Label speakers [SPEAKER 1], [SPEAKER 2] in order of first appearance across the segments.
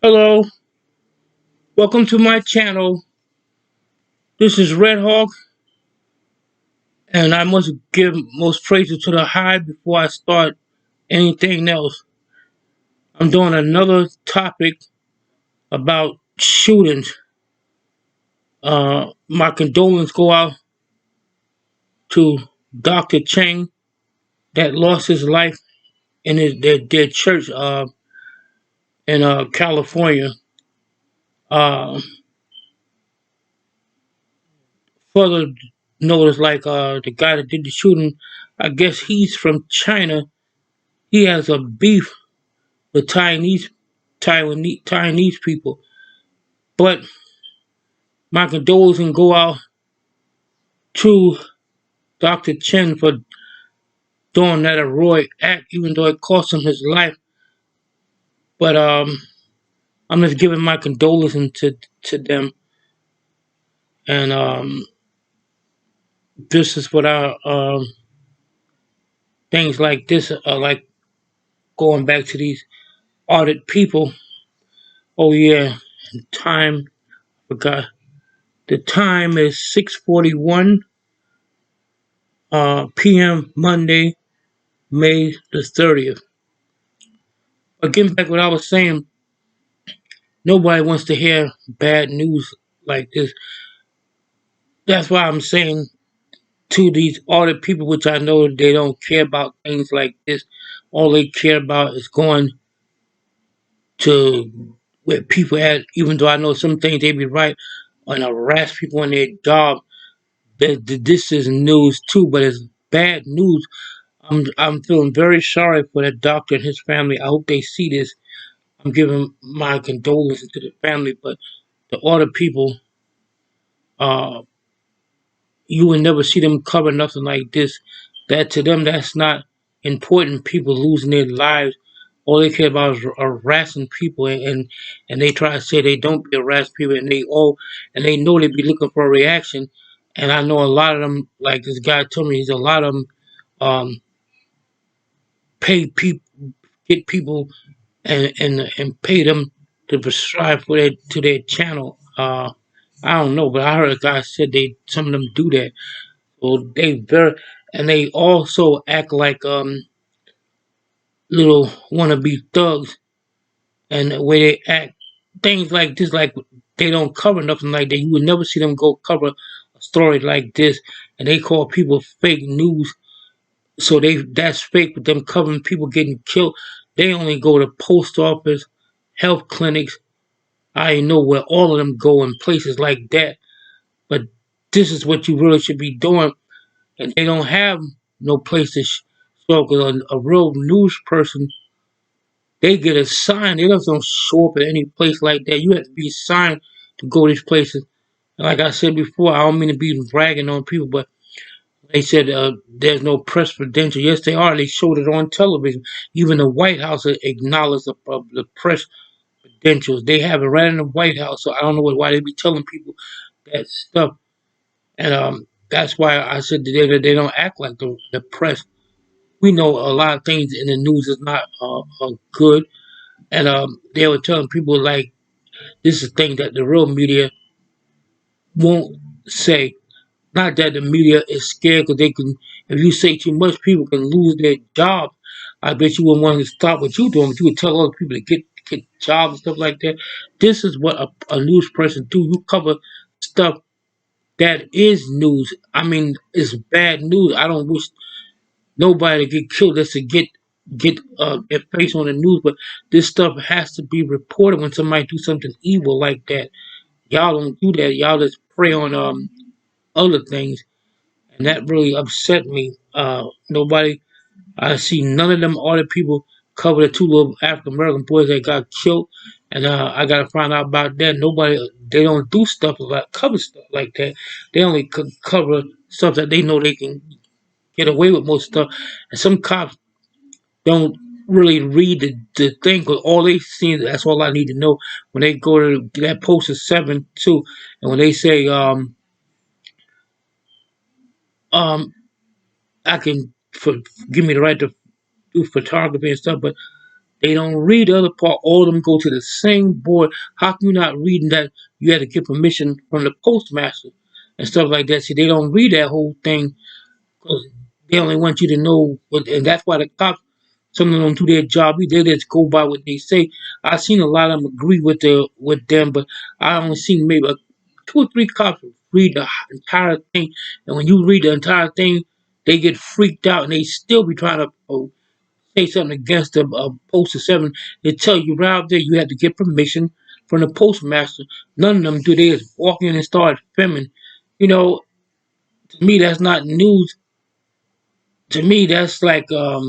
[SPEAKER 1] Hello, welcome to my channel. This is Red Hawk, and I must give most praises to the high before I start anything else. I'm doing another topic about shootings. My condolences go out to Dr. Cheng that lost his life in their church in California. Uh, Further notice, like the guy that did the shooting, I guess he's from China. He has a beef with Taiwanese people. But my condolences go out to Dr. Chen for doing that heroic act, even though it cost him his life. But I'm just giving my condolences to them, and this is what I things like this are like going back to these ardent people. Oh yeah, time forgot. The time is 6:41 p.m. Monday, May the 30th. Again, back what I was saying, nobody wants to hear bad news like this. That's why I'm saying to these other people, which I know they don't care about things like this. All they care about is going to where people at. Even though I know some things they be right and harass people on their job. This is news too, but it's bad news. I'm feeling very sorry for that doctor and his family. I hope they see this. I'm giving my condolences to the family, but the other people, uh, you will never see them cover nothing like this. That to them, that's not important. People losing their lives. All they care about is harassing people, and they try to say they don't be harass people, and they know they be looking for a reaction. And I know a lot of them, like this guy told me, he's a lot of them pay people, get people, and pay them to subscribe for their to their channel. I don't know, but I heard a guy said they some of them do that. So they very and they also act like little wannabe thugs, and the way they act, things like this, like they don't cover nothing like that. You would never see them go cover a story like this, and they call people fake news. So that's fake with them covering people getting killed. They only go to post office, health clinics. I know where all of them go in places like that. But this is what you really should be doing, and they don't have no place to show because a real news person, they get assigned. They just don't show up at any place like that. You have to be assigned to go these places. And like I said before, I don't mean to be bragging on people, but they said there's no press credential. Yes, they are. They showed it on television. Even the White House acknowledged the press credentials. They have it right in the White House. So I don't know why they be telling people that stuff. And that's why I said they don't act like the press. We know a lot of things in the news is not good. And they were telling people like this is a thing that the real media won't say. Not that the media is scared because they can. If you say too much, people can lose their job. I bet you wouldn't want to stop what you're doing, but you would tell other people to get jobs and stuff like that. This is what a news person do. You cover stuff that is news. I mean, it's bad news. I don't wish nobody to get killed just to get their face on the news, but this stuff has to be reported when somebody do something evil like that. Y'all don't do that. Y'all just prey on other things, and that really upset me. Nobody, I see none of them other people cover the two little African American boys that got killed, and I gotta find out about that. Nobody, they don't do stuff like cover stuff like that. They only cover stuff that they know they can get away with most stuff, and some cops don't really read the thing because all they see, that's all I need to know when they go to that post is 7-2, and when they say um I can for, give me the right to do photography and stuff, but They don't read the other part. All of them go to the same board. How can you not reading that you had to get permission from the postmaster and stuff like that? See, they don't read that whole thing because they only want you to know, and that's why the cops, some of them do their job. They just go by what they say. I've seen a lot of them agree with them, but I only seen maybe two or three cops read the entire thing, and when you read the entire thing, they get freaked out and they still be trying to say something against the Postal 7. They tell you right out there you have to get permission from the postmaster. None of them do. They just walk in and start filming. You know, to me that's not news. To me that's like a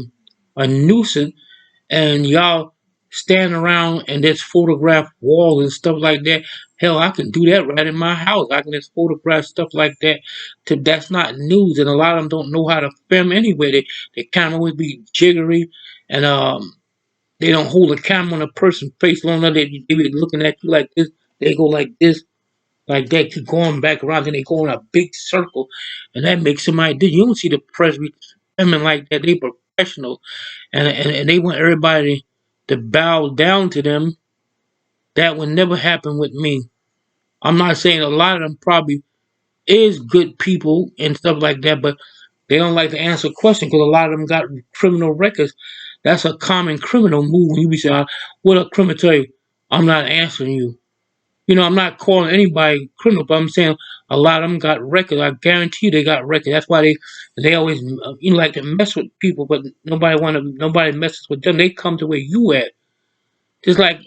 [SPEAKER 1] nuisance, and y'all stand around and just photograph walls and stuff like that. Hell, I can do that right in my house. I can just photograph stuff like that. That's not news, and a lot of them don't know how to film anyway. They kind of always be jiggery, and they don't hold a camera on a person's face long enough. They be looking at you like this. They go like this, like that, keep going back around, then they go in a big circle, and that makes somebody. You don't see the press be filming like that. They professional, and they want everybody to bow down to them. That would never happen with me. I'm not saying a lot of them probably is good people and stuff like that, but they don't like to answer questions because a lot of them got criminal records. That's a common criminal move when you be saying, "What a criminal tell you? I'm not answering you." You know, I'm not calling anybody criminal, but I'm saying a lot of them got records. I guarantee you they got records. That's why they always like to mess with people, but nobody messes with them. They come to where you at. Just like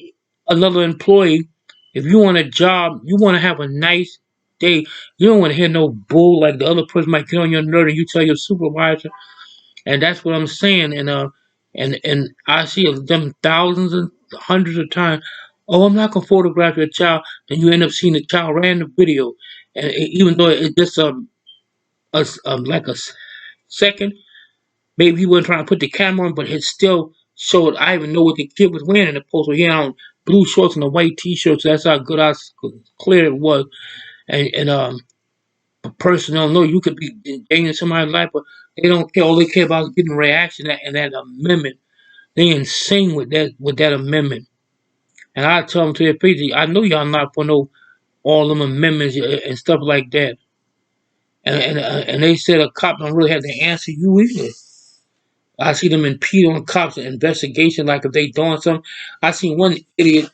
[SPEAKER 1] another employee, if you want a job, you want to have a nice day. You don't want to hear no bull like the other person might get on your nerve and you tell your supervisor. And that's what I'm saying. And I see them thousands and hundreds of times. Oh, I'm not gonna photograph your child, and you end up seeing the child ran the video, and even though it's just like a second, maybe he wasn't trying to put the camera on, but it still showed. I even know what the kid was wearing in the post. He had on blue shorts and a white T-shirt. So that's how good clear it was. And a person don't know you could be endangering somebody's life, but they don't care. All they care about is getting a reaction and that amendment. They insane with that amendment. And I tell them to their face, I know y'all not for no all them amendments and stuff like that. And they said a cop don't really have to answer you either. I see them impede on cops' investigation like if they doing something. I seen one idiot,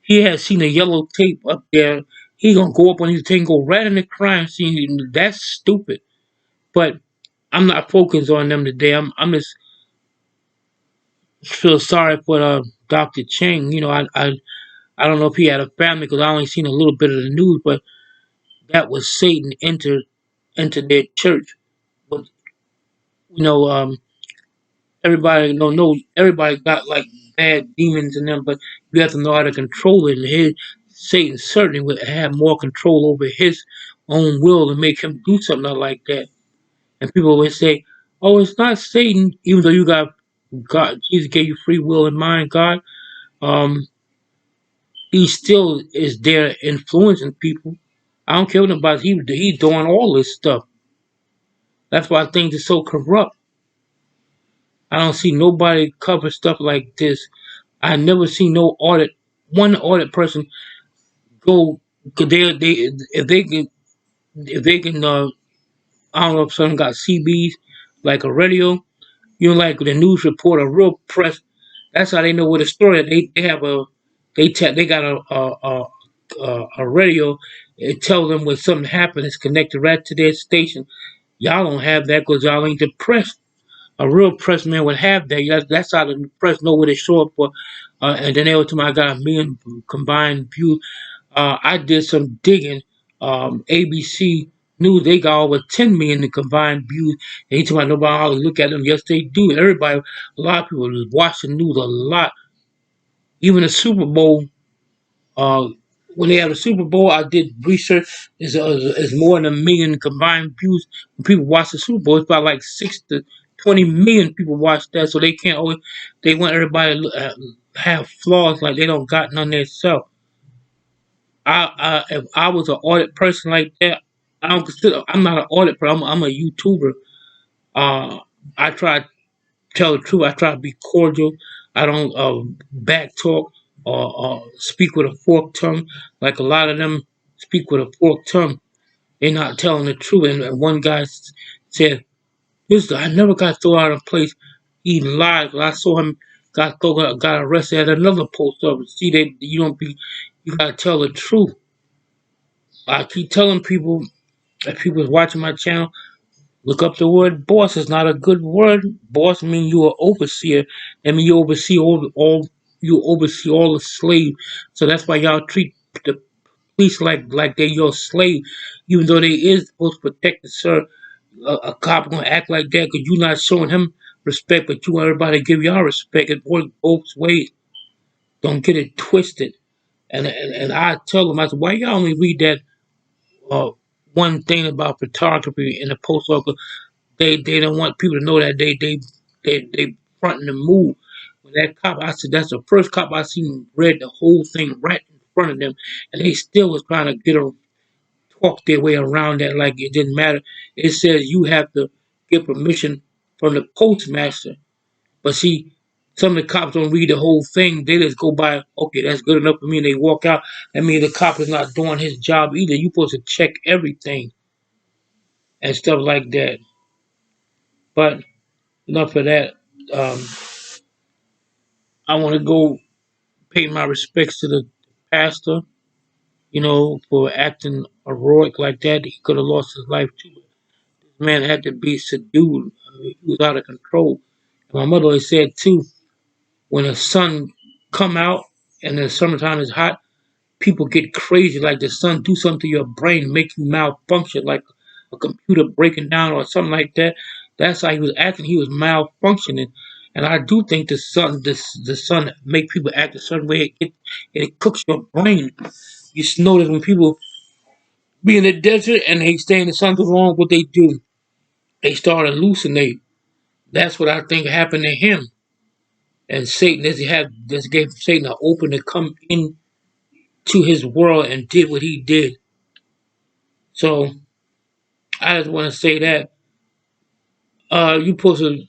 [SPEAKER 1] he had seen a yellow tape up there. He gonna go up on his thing, go right in the crime scene. That's stupid. But I'm not focused on them today. I'm just feel sorry for Dr. Cheng. You know, I don't know if he had a family because I only seen a little bit of the news, but that was Satan entered their church. But you know, everybody don't know. Everybody got like bad demons in them, but you have to know how to control it. And Satan certainly would have more control over his own will to make him do something like that. And people always say, "Oh, it's not Satan," even though you got God. Jesus gave you free will and mind. God, um, he still is there influencing people. I don't care what about he's doing all this stuff. That's why things are so corrupt. I don't see nobody cover stuff like this. I never see no one audit person go. Cause they if they can I don't know if someone got CBs like a radio. You know, like the news reporter, real press. That's how they know what the story. They have a they got a radio. It tells them when something happened. It's connected right to their station. Y'all don't have that because y'all ain't the press. A real press man would have that. That's how the press know what they show up for. And then they were talking, I got a million combined views. I did some digging. ABC News, they got over 10 million in combined views. Anytime nobody hardly look at them, yes, they do. Everybody, a lot of people watch the news a lot. Even the Super Bowl, uh, when they have the Super Bowl, I did research. Is more than a million combined views. When people watch the Super Bowl, it's about like 6 to 20 million people watch that. So they can't always. They want everybody to have flaws like they don't got none themselves. If I was an audit person like that, I don't consider. I'm not an audit person. I'm a YouTuber. Uh, I try to tell the truth. I try to be cordial. I don't back talk or speak with a forked tongue. Like a lot of them speak with a forked tongue. They're not telling the truth. And one guy said, "This I never got thrown out of place. He lied. I saw him got arrested at another post office. See, they you don't be you gotta tell the truth. I keep telling people if people's watching my channel, look up the word boss. It's not a good word. Boss means you are overseer. That means you oversee all you oversee all the slaves. So that's why y'all treat the police like they're your slave, even though they is supposed to protect the sir. A cop gonna act like that because you're not showing him respect, but you want everybody to give y'all respect. It works both ways. Don't get it twisted. And I tell them, I said, why y'all only read that uh, one thing about photography in the post office? They don't want people to know that they fronting the move. When that cop, I said that's the first cop I seen read the whole thing right in front of them, and they still was trying to talk their way around that like it didn't matter. It says you have to get permission from the postmaster. But see, some of the cops don't read the whole thing. They just go by, okay, that's good enough for me, and they walk out. That means the cop is not doing his job either. You're supposed to check everything and stuff like that. But enough of that. Um, I want to go pay my respects to the pastor, for acting heroic like that. He could have lost his life too. This man had to be subdued. I mean, he was out of control. And my mother always said too, when the sun come out and the summertime is hot, people get crazy. Like the sun do something to your brain, make you malfunction, like a computer breaking down or something like that. That's how he was acting. He was malfunctioning. And I do think the sun make people act a certain way. It cooks your brain. You just notice when people be in the desert and they stay in the sun too long, what they do, they start to hallucinate. That's what I think happened to him. And Satan, this gave Satan an open to come in to his world and did what he did. So I just want to say that you supposed to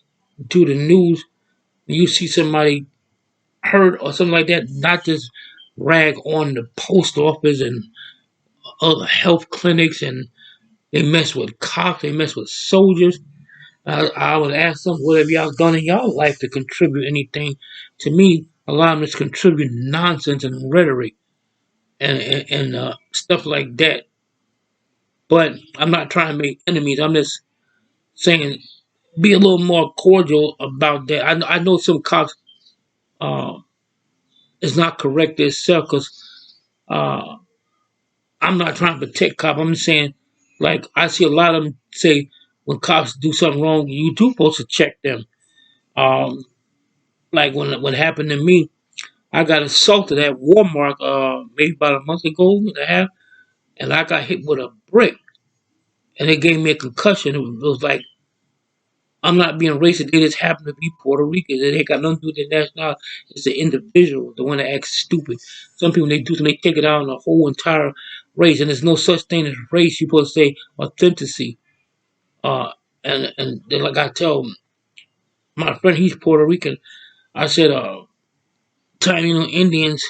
[SPEAKER 1] do the news when you see somebody hurt or something like that, not just rag on the post office and other health clinics, and they mess with cops, they mess with soldiers. I would ask them, what have y'all done in y'all life to contribute anything? To me, a lot of them is contributing nonsense and rhetoric and stuff like that. But I'm not trying to make enemies. I'm just saying be a little more cordial about that. I know some cops uh, is not correct itself because uh, I'm not trying to protect cops. I'm just saying, like I see a lot of them say when cops do something wrong, you do supposed to check them. Um, like when it happened to me, I got assaulted at Walmart maybe about a month ago and a half, and I got hit with a brick, and it gave me a concussion. It was like I'm not being racist. They just happen to be Puerto Ricans. It ain't got nothing to do with the nationality. It's the individual, the one that acts stupid. Some people they do, they take it out on the whole entire race, and there's no such thing as race. You're supposed to say authenticity. Uh, and then like I tell my friend, he's Puerto Rican. I said, Taino Indians.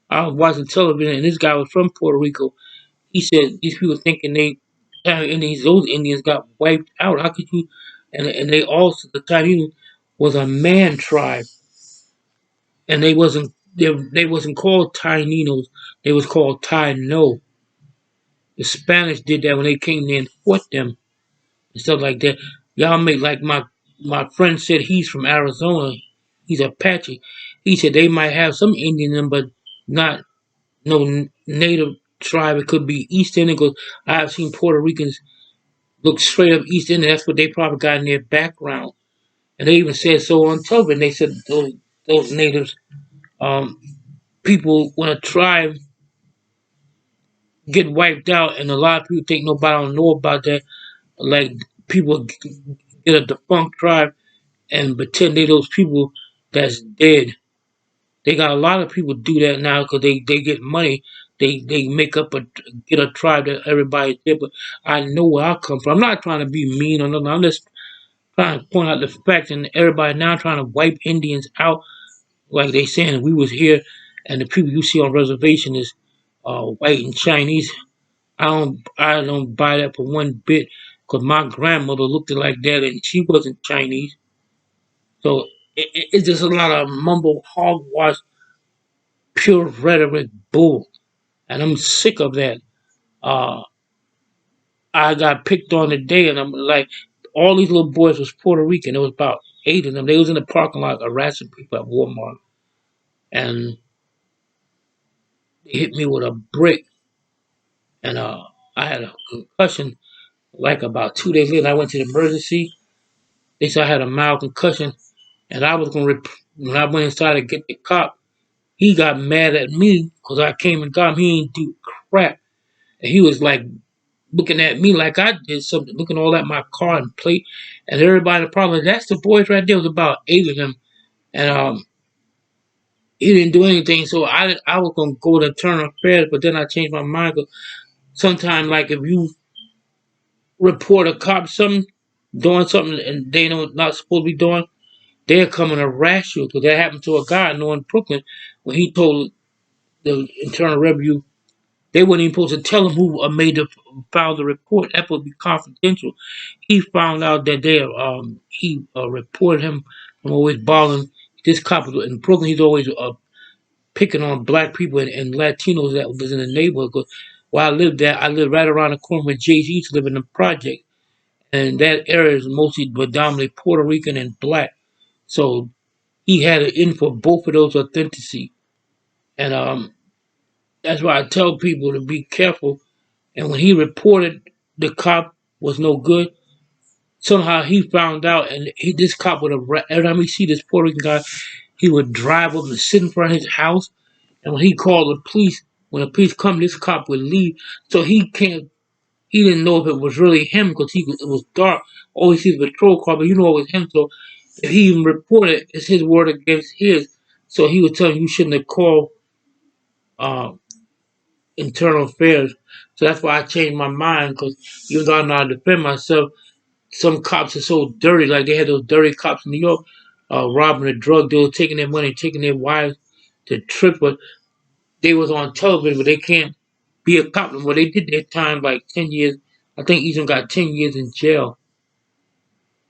[SPEAKER 1] I was watching television, and this guy was from Puerto Rico. He said these people thinking Indians, those Indians got wiped out. How could you? And they also the Taino was a man tribe, and they wasn't called Taínos. They was called Taino. The Spanish did that when they came there and fought them and stuff like that. Y'all make like my friend said he's from Arizona. He's Apache. He said they might have some Indian in them, but not no native tribe. It could be East Indian. Because I've seen Puerto Ricans look straight up East Indian. That's what they probably got in their background. And they even said so on television. They said those natives, um, people when a tribe get wiped out, and a lot of people think nobody don't know about that. Like people get a defunct tribe and pretend they those people that's dead. They got a lot of people do that now because they get money. They make up get a tribe that everybody's there. But I know where I come from. I'm not trying to be mean or nothing. I'm just trying to point out the facts, and everybody now trying to wipe Indians out, like they saying we was here, and the people you see on reservation is white and Chinese. I don't buy that for one bit, because my grandmother looked like that, and she wasn't Chinese. So it's just a lot of mumble hogwash, pure rhetoric bull, and I'm sick of that. Uh, I got picked on today, and I'm like, all these little boys was Puerto Rican. There was about 8 of them. They was in the parking lot harassing people at Walmart, and they hit me with a brick, and I had a concussion. Like about 2 days later, I went to the emergency. They said I had a mild concussion, and I was gonna. When I went inside to get the cop, he got mad at me because I came and got him. He ain't do crap, and he was like looking at me like I did something, looking all at my car and plate, and everybody. The problem, that's the boys right there. It was about 8 of them, and he didn't do anything. So I was gonna go to internal affairs, but then I changed my mind. Cause sometimes, like if you report a cop something doing something and they know not supposed to be doing, they're coming to harass you. Because that happened to a guy I know in Brooklyn when he told the internal revenue they weren't even supposed to tell him who made the filed the report. That would be confidential. He found out that he reported him from always bothering this cop in Brooklyn. He's always picking on black people and Latinos that was in the neighborhood. 'Cause while I lived there, I lived right around the corner where Jay Z used to live in the project, and that area is mostly predominantly Puerto Rican and black. So he had it in for both of those authenticity, and that's why I tell people to be careful. And when he reported the cop was no good, somehow he found out, and this cop would have every time he see this Puerto Rican guy, he would drive up and sit in front of his house. And when he called the police, when the police come, this cop would leave. So he can't. He didn't know if it was really him because it was dark. All he sees is a patrol car, but you know it was him. So if he even reported, it's his word against his. So he was telling you shouldn't have called uh, internal affairs. So that's why I changed my mind because even though I know how to defend myself, some cops are so dirty. Like they had those dirty cops in New York, robbing a drug dealer, taking their money, taking their wives to trip. But they was on television, but they can't be a cop. Well, they did their time like 10 years. I think each of them got 10 years in jail.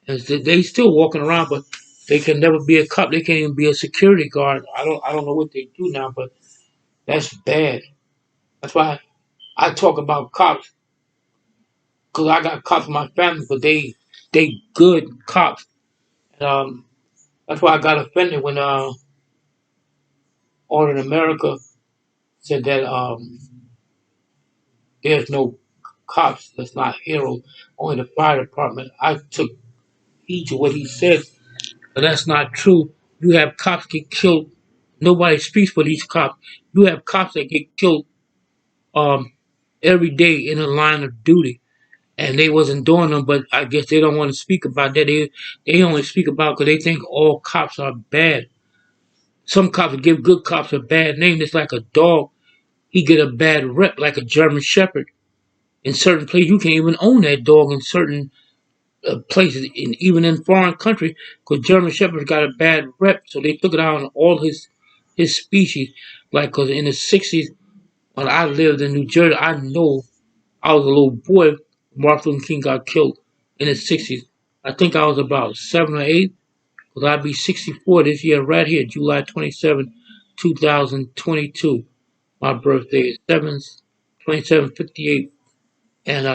[SPEAKER 1] And they still walking around, but they can never be a cop. They can't even be a security guard. I don't know what they do now, but that's bad. That's why I talk about cops because I got cops in my family, but they good cops. Um, that's why I got offended when All in America said that there's no cops. That's not heroes. Only the fire department. I took heed to what he said, but that's not true. You have cops get killed. Nobody speaks for these cops. You have cops that get killed um, every day in the line of duty, and they wasn't doing them. But I guess they don't want to speak about that. They only speak about because they think all cops are bad. Some cops give good cops a bad name. It's like a dog. He get a bad rep, like a German Shepherd. In certain places, you can't even own that dog in certain places, even in foreign countries, because German Shepherds got a bad rep, so they took it out on all his species. Like, because in the '60s, when I lived in New Jersey, I know I was a little boy. Martin Luther King got killed in the '60s. I think I was about 7 or 8, because I'd be 64 this year, right here, July 27, 2022. My birthday is 7/27/58. And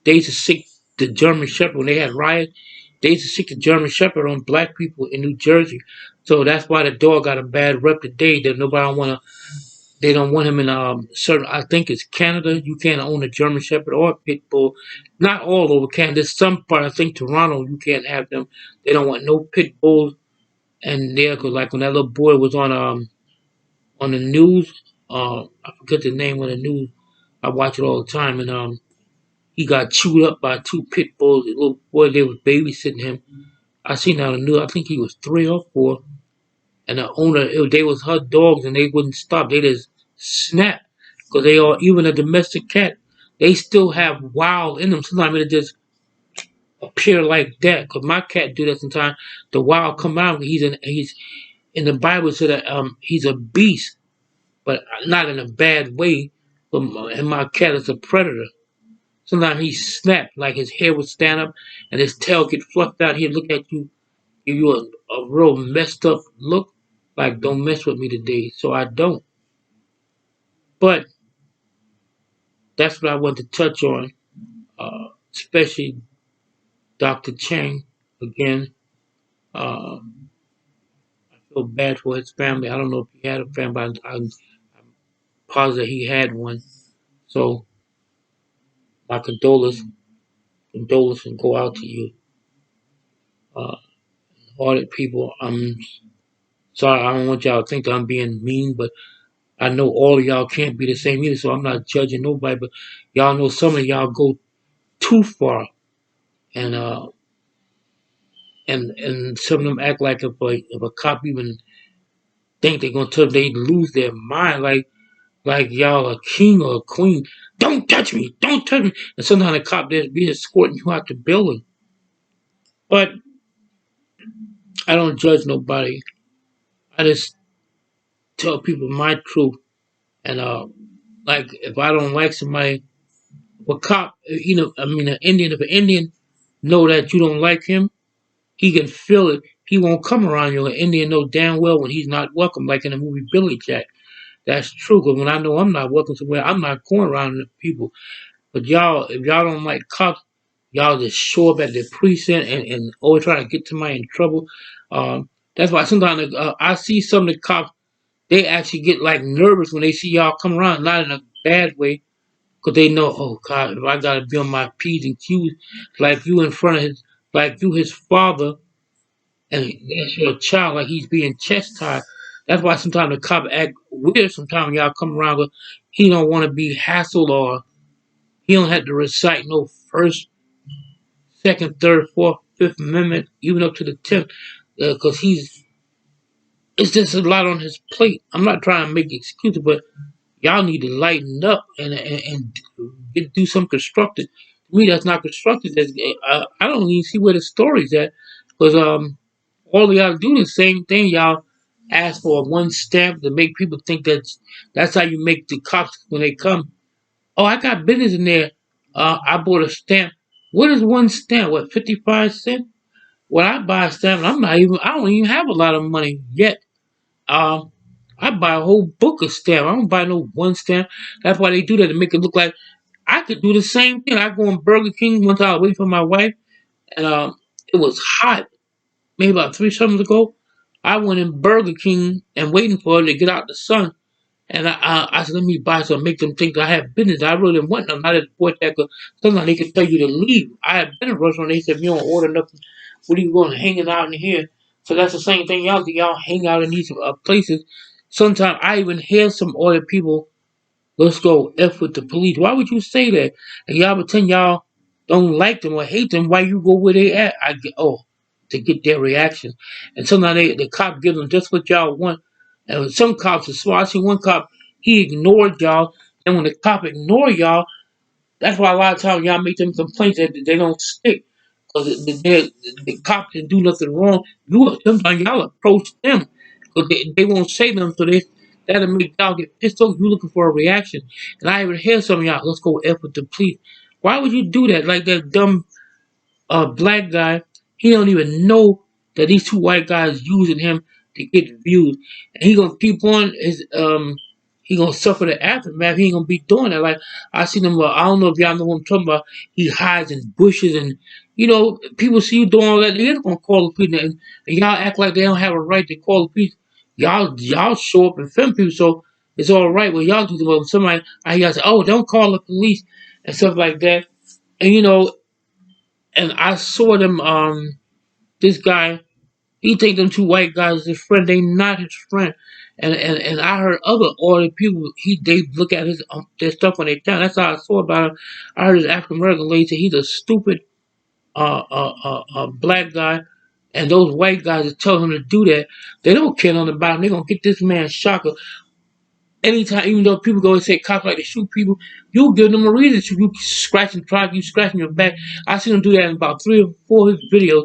[SPEAKER 1] they used to sick the German Shepherd when they had riots. They used to sick the German Shepherd on black people in New Jersey. So that's why the dog got a bad rep today. That nobody want to. They don't want him in certain. I think it's Canada. You can't own a German Shepherd or a pit bull. Not all over Canada. There's some part. I think Toronto. You can't have them. They don't want no pit bulls. And there, cause like when that little boy was on the news. I forget the name of the news. I watch it all the time, and he got chewed up by 2 pit bulls. The little boy, they was babysitting him. I seen that on the news. I think he was 3 or 4. And the owner, they was her dogs, and they wouldn't stop. They just snapped because they are even a domestic cat. They still have wild in them. Sometimes it just appear like that. Cause my cat do that sometimes. The wild come out. He's in the Bible said that he's a beast, but not in a bad way. But and my cat is a predator. Sometimes he snap like his hair would stand up and his tail get fluffed out. He'd look at you, give you a real messed up look, like don't mess with me today. So I don't. But that's what I want to touch on, especially Dr. Chang again. Uh, I feel bad for his family. I don't know if he had a family, but I'm positive he had one. So my condolences go out to you, uh, hearted people. I'm sorry. I don't want y'all to think that I'm being mean, but I know all of y'all can't be the same either. So I'm not judging nobody, but y'all know some of y'all go too far, and and some of them act like if a cop even think they're gonna tell them, they lose their mind, like y'all a king or a queen. Don't touch me! Don't touch me! And sometimes the cop there be escorting you out the building. But I don't judge nobody. I just tell people my truth. And like if I don't like somebody, a cop, I mean an Indian, if an Indian know that you don't like him, he can feel it. He won't come around you. An Indian know damn well when he's not welcome, like in the movie Billy Jack. That's true. Because when I know I'm not welcome somewhere, I'm not going around people. But y'all, if y'all don't like cops, y'all just show up at the precinct and always try to get somebody in trouble. That's why sometimes I see some of the cops, they actually get like nervous when they see y'all come around, not in a bad way, because they know, oh God, if I gotta be on my P's and Q's, like you in front of his, like you his father, and that's your child, like he's being chastised. That's why sometimes the cop act weird. Sometimes y'all come around, but he don't want to be hassled or he don't have to recite no first, second, third, fourth, fifth amendment, even up to the 10th, because he's it's just a lot on his plate. I'm not trying to make excuses, but y'all need to lighten up and do some constructive. To me, that's not constructive. I don't even see where the story's at, because all y'all do is the same thing. Y'all ask for one stamp to make people think that's how you make the cops when they come. Oh, I got business in there. I bought a stamp. What is one stamp? What, 55 cents? When I buy a stamp, I don't even have a lot of money yet. Um, I buy a whole book of stamps. I don't buy no one stamp. That's why they do that to make it look like I could do the same thing. I go in Burger King one time, I wait for my wife, and it was hot, maybe about 3 summers ago. I went in Burger King and waiting for her to get out the sun. And I said, let me buy some, make them think I have business. I really didn't want them. I just bought that because sometimes they can tell you to leave. I have been in a restaurant. They said, if you don't order nothing, what are you going hanging out in here? So that's the same thing y'all do. Y'all hang out in these places. Sometimes I even hear some other people, let's go F with the police. Why would you say that? And y'all pretend y'all don't like them or hate them. Why you go where they at? To get their reaction. And sometimes the cop gives them just what y'all want. And some cops are smart. I see one cop, he ignored y'all. And when the cop ignore y'all, that's why a lot of times y'all make them complaints that they don't stick. Because the cop didn't do nothing wrong. Sometimes y'all approach them. Because they won't say nothing. So that'll make y'all get pissed off. You looking for a reaction. And I even hear some of y'all, let's go F with the police. Why would you do that? Like that dumb black guy, he don't even know that these two white guys using him to get views, and he gonna keep on he gonna suffer the aftermath. He ain't gonna be doing that. Like I see them. I don't know if y'all know what I'm talking about. He hides in bushes, and people see you doing all that. They're gonna call the police, and y'all act like they don't have a right to call the police. Y'all show up and film people, so it's all right. Well, y'all do the somebody. I hear say, oh, don't call the police and stuff like that. And and I saw them. This guy, he think them two white guys his friend. They not his friend. And I heard other people. They look at his their stuff when they down. That's how I saw about him. I heard this African American lady say he's a stupid black guy. And those white guys that tell him to do that, they don't care nothing about him. They gonna get this man shot. anytime, even though people go and say cops like to shoot people, you give them a reason to. You scratching try, you scratching your back. I seen them do that in about 3 or 4 of his videos.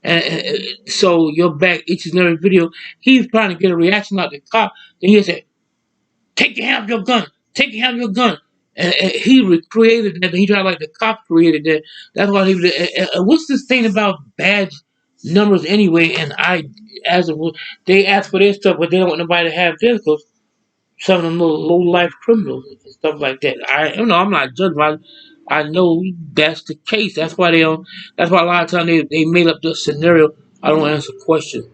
[SPEAKER 1] And so your back itches in every video. He's trying to get a reaction out of the cop. Then he said, take your hand off your gun. Take your hand off your gun. And he recreated that. He tried like the cop created that. That's why he was. What's this thing about badge numbers anyway? And I, as a, they ask for their stuff, but they don't want nobody to have theirs because some of them little low life criminals and stuff like that. I'm not judging. I know that's the case. That's why they don't. That's why a lot of times they made up this scenario. I don't answer questions,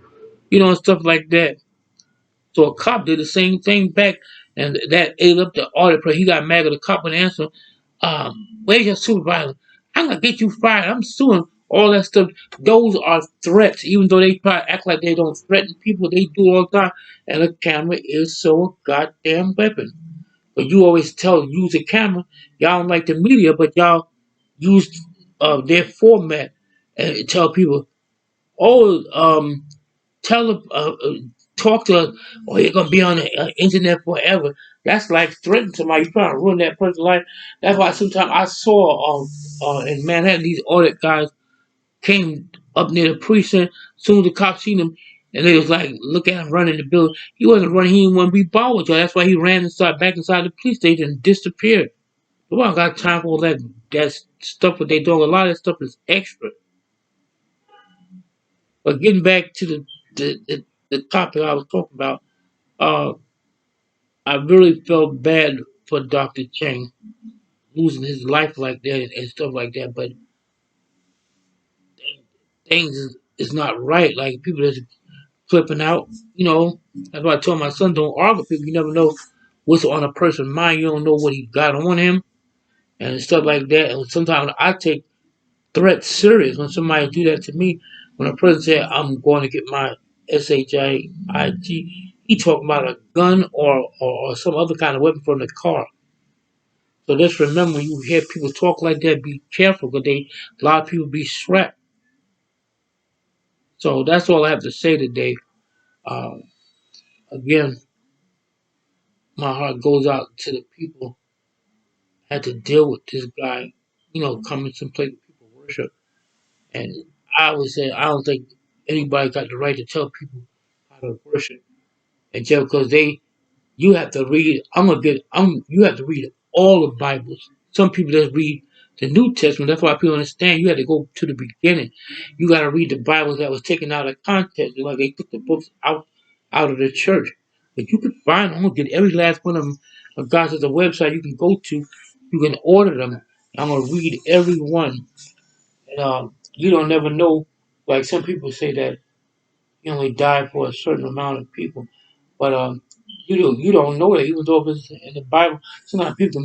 [SPEAKER 1] and stuff like that. So a cop did the same thing back, and that ate up the audit. He got mad at the cop and answered, "Where's your supervisor? I'm gonna get you fired. I'm suing." All that stuff. Those are threats. Even though they try to act like they don't threaten people, they do all the time. And a camera is so a goddamn weapon. But you always use a camera. Y'all don't like the media, but y'all use their format and tell people, oh, tell talk to us, or you're gonna be on the internet forever. That's like threatening somebody. You're trying to ruin that person's life. That's why sometimes I saw in Manhattan these audit guys came up near the precinct. Soon as the cops seen him, and they was like, look at him running the building. He wasn't running. He didn't want to be bothered with y'all. That's why he ran inside back inside the police station and disappeared. Well, I got time for all that stuff that they do. A lot of that stuff is extra. But getting back to the topic I was talking about, uh, I really felt bad for Dr. Chang losing his life like that and stuff like that. But things is not right. Like people just flipping out. That's why I told my son, don't argue with people. You never know what's on a person's mind. You don't know what he got on him and stuff like that. And sometimes I take threats serious when somebody do that to me. When a person said, I'm going to get my SHIT, he talking about a gun or some other kind of weapon from the car. So just remember, when you hear people talk like that, be careful because a lot of people be strapped. So that's all I have to say today. Um, Again, my heart goes out to the people who had to deal with this guy, coming to place where people worship. And I would say I don't think anybody got the right to tell people how to worship. And just because you have to read. You have to read all the Bibles. Some people just read the New Testament. That's why people understand. You have to go to the beginning. You got to read the Bibles that was taken out of context. Like they took the books out of the church. But you can find them. I'm gonna get every last one of them. Guys, there's a website you can go to. You can order them. I'm gonna read every one. And you don't never know. Like some people say that you only die for a certain amount of people. But you don't know that, even though it's in the Bible. Sometimes people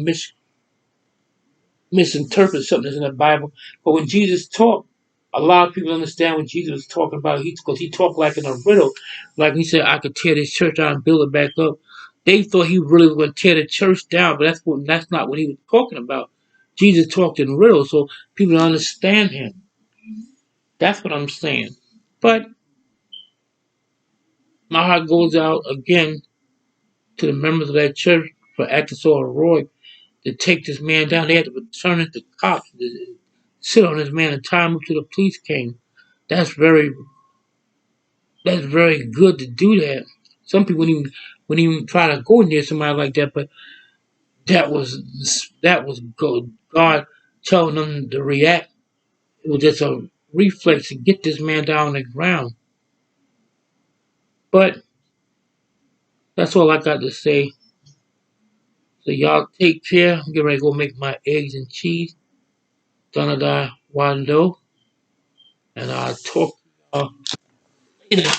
[SPEAKER 1] misinterpret something that's in the Bible. But when Jesus talked, a lot of people understand what Jesus was talking about. Because he talked like in a riddle, like he said, "I could tear this church out and build it back up." They thought he really was going to tear the church down, but that's not what he was talking about. Jesus talked in riddles, so people don't understand him. That's what I'm saying. But my heart goes out again to the members of that church for acting so heroic to take this man down. They had to return it to cops, to sit on this man and tie him up till the police came. That's very that's very good to do that. Some people wouldn't even try to go near somebody like that, but that was good. God telling them to react. It was just a reflex to get this man down on the ground. But that's all I got to say. So y'all take care. I'm getting ready to go make my eggs and cheese. Donada Wando. And I'll talk to y'all later.